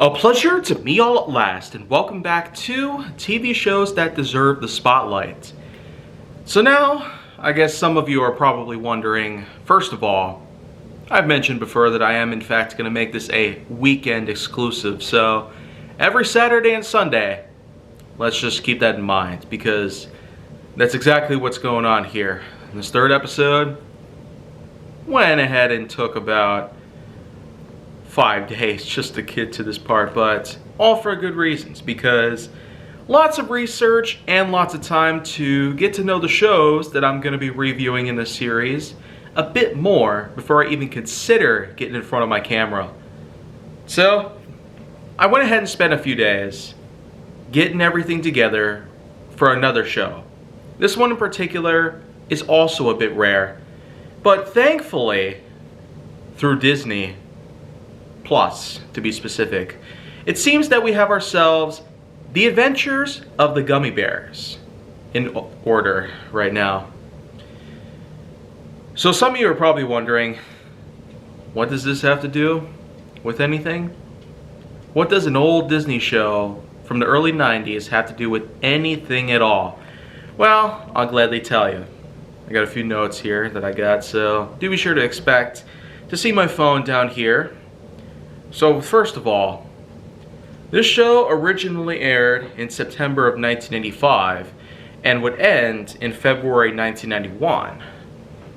A pleasure to meet all at last, and welcome back to TV shows that deserve the spotlight. So now, I guess some of you are probably wondering, first of all, I've mentioned before that I am in fact going to make this a weekend exclusive, so every Saturday and Sunday, let's just keep that in mind, because that's exactly what's going on here. In this third episode, went ahead and took about 5 days just to get to this part, but all for good reasons, because lots of research and lots of time to get to know the shows that I'm going to be reviewing in this series a bit more before I even consider getting in front of my camera. So I went ahead and spent a few days getting everything together for another show. This one in particular is also a bit rare, but thankfully through Disney Plus, to be specific, it seems that we have ourselves The Adventures of the Gummi Bears in order right now. So some of you are probably wondering, what does this have to do with anything? What does an old Disney show from the early 90s have to do with anything at all? Well, I'll gladly tell you. I got a few notes here that I got, so do be sure to expect to see my phone down here. So first of all, this show originally aired in September of 1985 and would end in February 1991.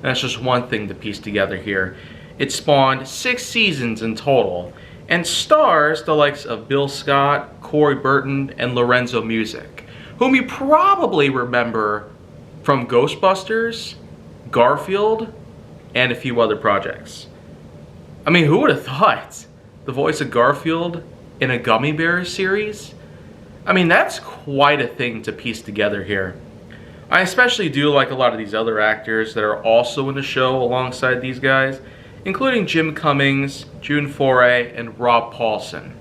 That's just one thing to piece together here. It spawned 6 seasons in total and stars the likes of Bill Scott, Corey Burton, and Lorenzo Music, whom you probably remember from Ghostbusters, Garfield, and a few other projects. I mean, who would have thought? The voice of Garfield in a Gummi Bears series? I mean, that's quite a thing to piece together here. I especially do like a lot of these other actors that are also in the show alongside these guys, including Jim Cummings, June Foray, and Rob Paulsen.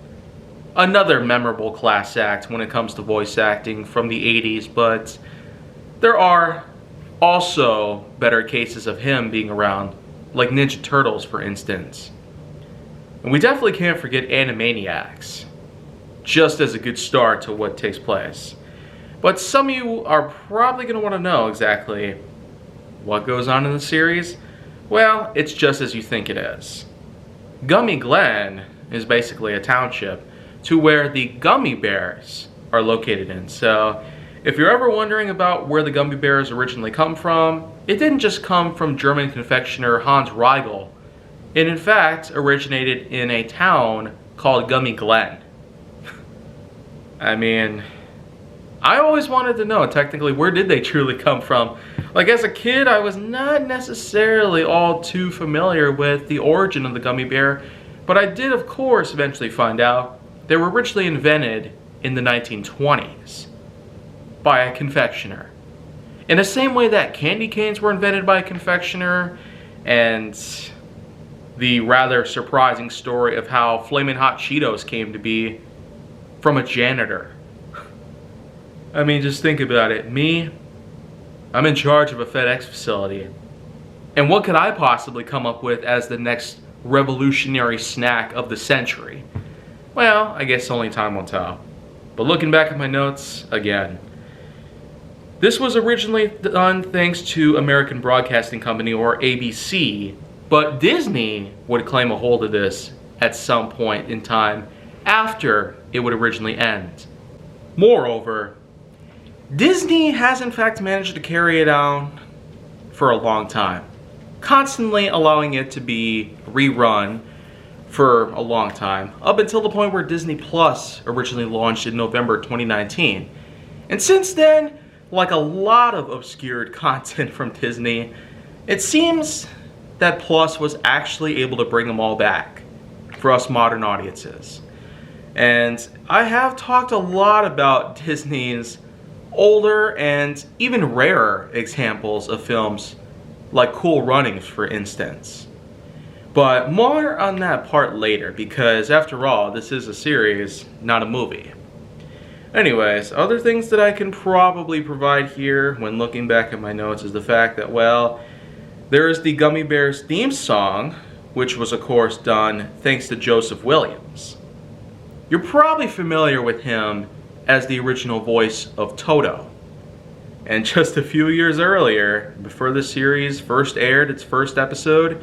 Another memorable class act when it comes to voice acting from the 80s, but there are also better cases of him being around, like Ninja Turtles, for instance. And we definitely can't forget Animaniacs, just as a good start to what takes place. But some of you are probably going to want to know exactly what goes on in the series. Well, it's just as you think it is. Gummi Glen is basically a township to where the Gummi Bears are located in. So if you're ever wondering about where the Gummi Bears originally come from, it didn't just come from German confectioner Hans Riegel. It in fact originated in a town called Gummi Glen. I mean, I always wanted to know technically where did they truly come from. Like as a kid, I was not necessarily all too familiar with the origin of the gummy bear, but I did of course eventually find out they were originally invented in the 1920s by a confectioner. In the same way that candy canes were invented by a confectioner, and the rather surprising story of how Flamin' Hot Cheetos came to be from a janitor. I mean, just think about it. Me, I'm in charge of a FedEx facility. And what could I possibly come up with as the next revolutionary snack of the century? Well, I guess only time will tell. But looking back at my notes, again, this was originally done thanks to American Broadcasting Company, or ABC, but Disney would claim a hold of this at some point in time after it would originally end. Moreover, Disney has in fact managed to carry it on for a long time, constantly allowing it to be rerun for a long time, up until the point where Disney Plus originally launched in November 2019. And since then, like a lot of obscured content from Disney, it seems that Plus was actually able to bring them all back for us modern audiences. And I have talked a lot about Disney's older and even rarer examples of films, like Cool Runnings, for instance. But more on that part later, because after all, this is a series, not a movie. Anyways, other things that I can probably provide here when looking back at my notes is the fact that, well, there is the Gummi Bears theme song, which was of course done thanks to Joseph Williams. You're probably familiar with him as the original voice of Toto. And just a few years earlier, before the series first aired its first episode,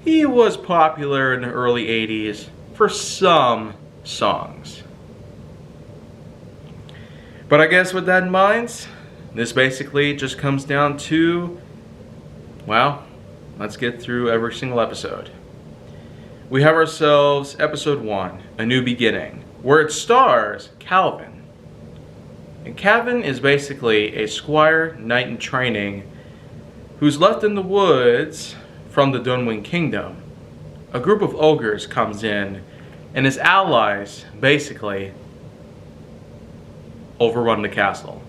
he was popular in the early 80s for some songs. But I guess with that in mind, this basically just comes down to, well, let's get through every single episode. We have ourselves episode 1, A New Beginning, where it stars Calvin. And Calvin is basically a squire knight in training who's left in the woods from the Dunwin Kingdom. A group of ogres comes in, and his allies basically overrun the castle.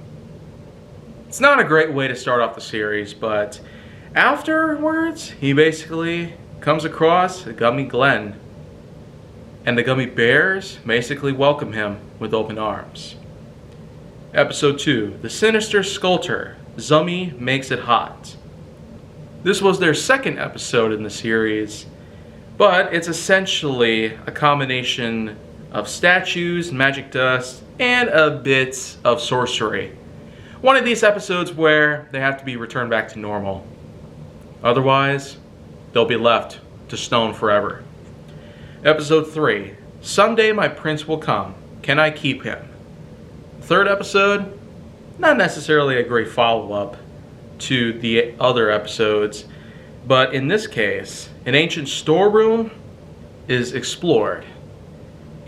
It's not a great way to start off the series, but afterwards, he basically comes across Gummi Glen, and the Gummi Bears basically welcome him with open arms. Episode 2, The Sinister Sculptor, Zummi Makes It Hot. This was their second episode in the series, but it's essentially a combination of statues, magic dust, and a bit of sorcery. One of these episodes where they have to be returned back to normal. Otherwise, they'll be left to stone forever. Episode 3, Someday My Prince Will Come. Can I Keep Him? Third episode, not necessarily a great follow-up to the other episodes, but in this case, an ancient storeroom is explored,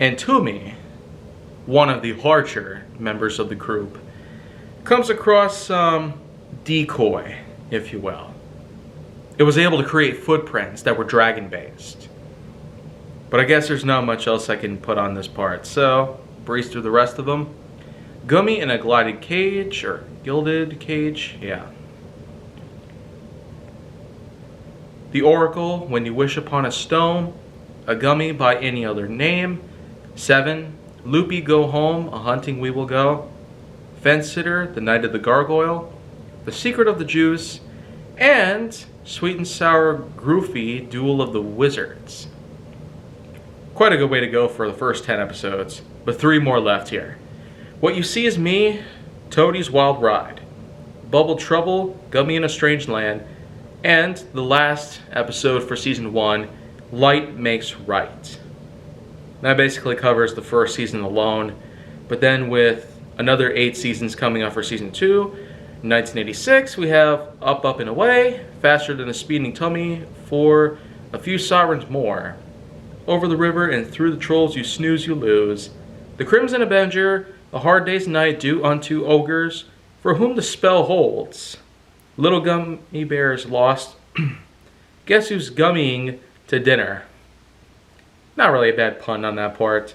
and Tumi, one of the larger members of the group, comes across some decoy, if you will. It was able to create footprints that were dragon-based. But I guess there's not much else I can put on this part, so breeze through the rest of them. Gummi in a glided cage, or gilded cage, yeah. The Oracle, When You Wish Upon a Stone, A Gummi by Any Other Name, 7, Loopy Go Home, A Hunting We Will Go, Fence Sitter, The Night of the Gargoyle, The Secret of the Juice, and Sweet and Sour Groovy Duel of the Wizards. Quite a good way to go for the first 10 episodes, but 3 more left here. What You See Is Me, Toadie's Wild Ride, Bubble Trouble, Gummi in a Strange Land, and the last episode for season 1, Light Makes Right. That basically covers the first season alone, but then with another 8 seasons coming up for season 2, in 1986 we have Up, Up and Away, Faster Than a Speeding Tummy, For a Few Sovereigns More, Over the River and Through the Trolls You Snooze You Lose, The Crimson Avenger, A Hard Day's Night Due Unto Ogres, For Whom the Spell Holds, Little Gummi Bears Lost, Guess Who's Gummying to Dinner. Not really a bad pun on that part.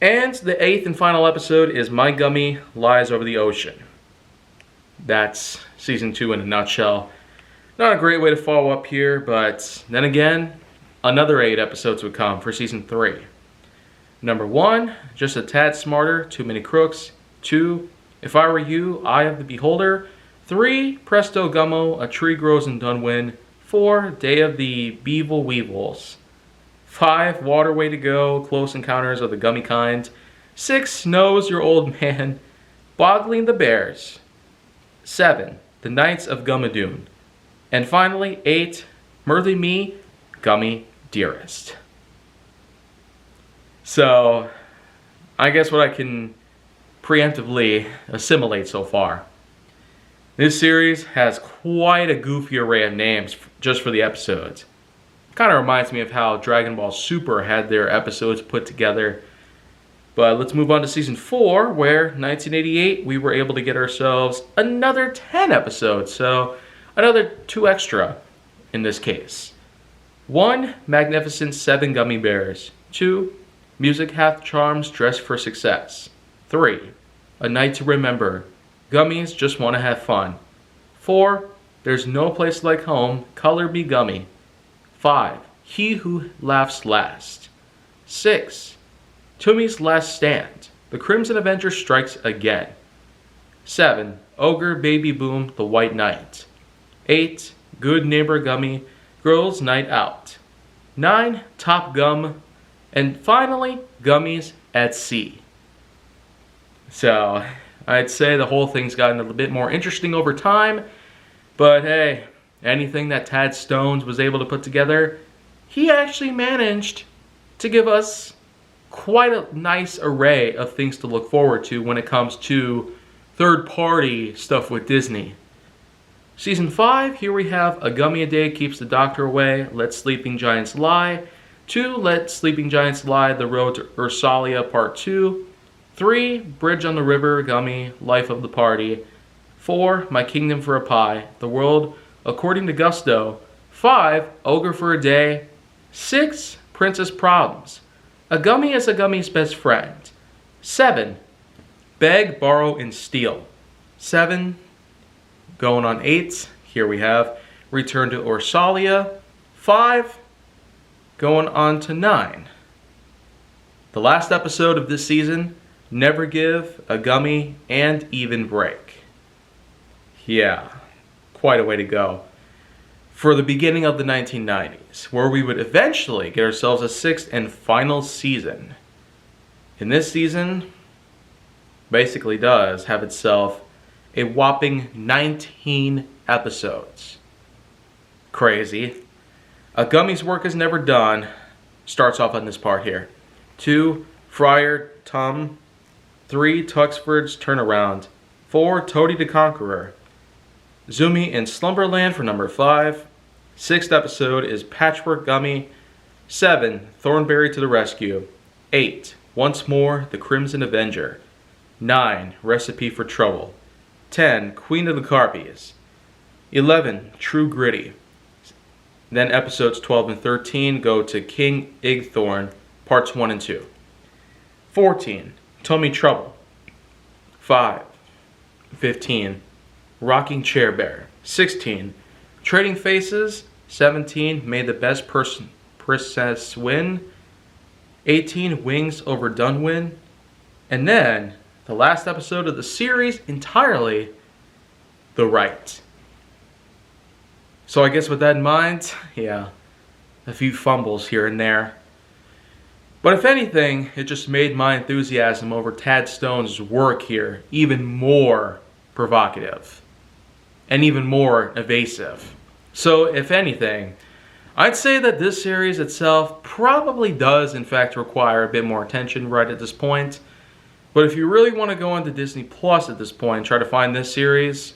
And the 8th and final episode is My Gummi Lies Over the Ocean. That's season 2 in a nutshell. Not a great way to follow up here, but then again, another 8 episodes would come for season 3. Number 1, Just a Tad Smarter, Too Many Crooks. 2, If I Were You, Eye of the Beholder. 3, Presto Gummo, A Tree Grows in Dunwin. 4, Day of the Beevil Weevils. 5, Waterway to Go, Close Encounters of the Gummi Kind. 6, Knows Your Old Man, Boggling the Bears. 7, The Knights of Gummadune. And finally, 8, Murthy Me, Gummi Dearest. So, I guess what I can preemptively assimilate so far. This series has quite a goofy array of names just for the episodes. Kind of reminds me of how Dragon Ball Super had their episodes put together. But let's move on to season 4, where 1988 we were able to get ourselves another 10 episodes. So another 2 extra in this case. 1, Magnificent 7 Gummi Bears. 2, Music Hath Charms Dressed for Success. 3, A Night to Remember. Gummies Just Want to Have Fun. 4, There's No Place Like Home. Color Be Gummi. 5, He Who Laughs Last. 6, Tumi's Last Stand. The Crimson Avenger Strikes Again. 7, Ogre Baby Boom, The White Knight. 8, Good Neighbor Gummi, Girls Night Out. 9, Top Gum, And finally, Gummies at Sea. So, I'd say the whole thing's gotten a little bit more interesting over time. But hey, anything that Tad Stones was able to put together, he actually managed to give us quite a nice array of things to look forward to when it comes to third-party stuff with Disney. Season 5, here we have A Gummy a Day Keeps the Doctor Away, Let Sleeping Giants Lie. 2, Let Sleeping Giants Lie, The Road to Ursalia Part 2. 3, Bridge on the River, Gummy, Life of the Party. 4, My Kingdom for a Pie, The World According to Gusto. 5, Ogre for a Day. 6, Princess Problems. A Gummy is a Gummy's best friend. 7, Beg, Borrow, and Steal. 7, going on 8, here we have Return to Ursalia. 5, going on to 9. The last episode of this season, Never Give, A Gummy, and Even Break. Yeah, quite a way to go. For the beginning of the 1990s, where we would eventually get ourselves a 6th and final season. And this season basically does have itself a whopping 19 episodes. Crazy. A Gummy's Work Is Never Done starts off on this part here. 2, Friar Tum. 3, Tuxford's Turnaround. 4, Toady the Conqueror. Zumi in Slumberland for number 5. 6th episode is Patchwork Gummy. 7, Thornberry to the Rescue. 8, Once More, The Crimson Avenger. 9, Recipe for Trouble. 10, Queen of the Carpies. 11, True Gritty. Then episodes 12 and 13 go to King Igthorn, parts 1 and 2. 14, Tummy Trouble. 15, Rocking Chair Bear. 16, Trading Faces. 17, May the Best Princess Win. 18, Wings Over Dunwin. And then, the last episode of the series entirely, The Right. So I guess with that in mind, yeah, a few fumbles here and there. But if anything, it just made my enthusiasm over Tad Stone's work here even more provocative and even more evasive. So if anything, I'd say that this series itself probably does in fact require a bit more attention right at this point. But if you really want to go into Disney Plus at this point and try to find this series,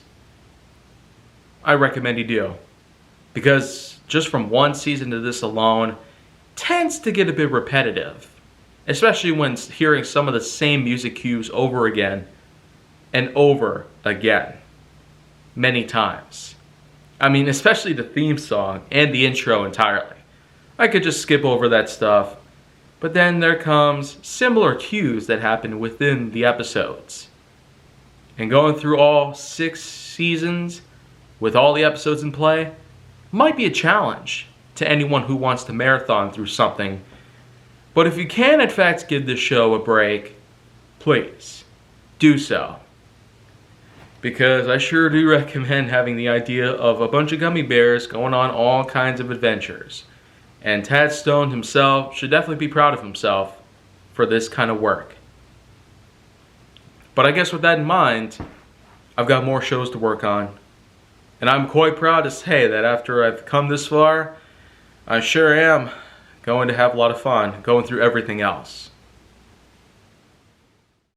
I recommend you do. Because just from one season to this alone, tends to get a bit repetitive. Especially when hearing some of the same music cues over again and over again. Many times. I mean, especially the theme song and the intro entirely. I could just skip over that stuff. But then there comes similar cues that happen within the episodes. And going through all 6 seasons with all the episodes in play might be a challenge to anyone who wants to marathon through something. But if you can in fact give this show a break, please do so. Because I sure do recommend having the idea of a bunch of gummy bears going on all kinds of adventures. And Tad Stone himself should definitely be proud of himself for this kind of work. But I guess with that in mind, I've got more shows to work on. And I'm quite proud to say that after I've come this far, I sure am going to have a lot of fun going through everything else.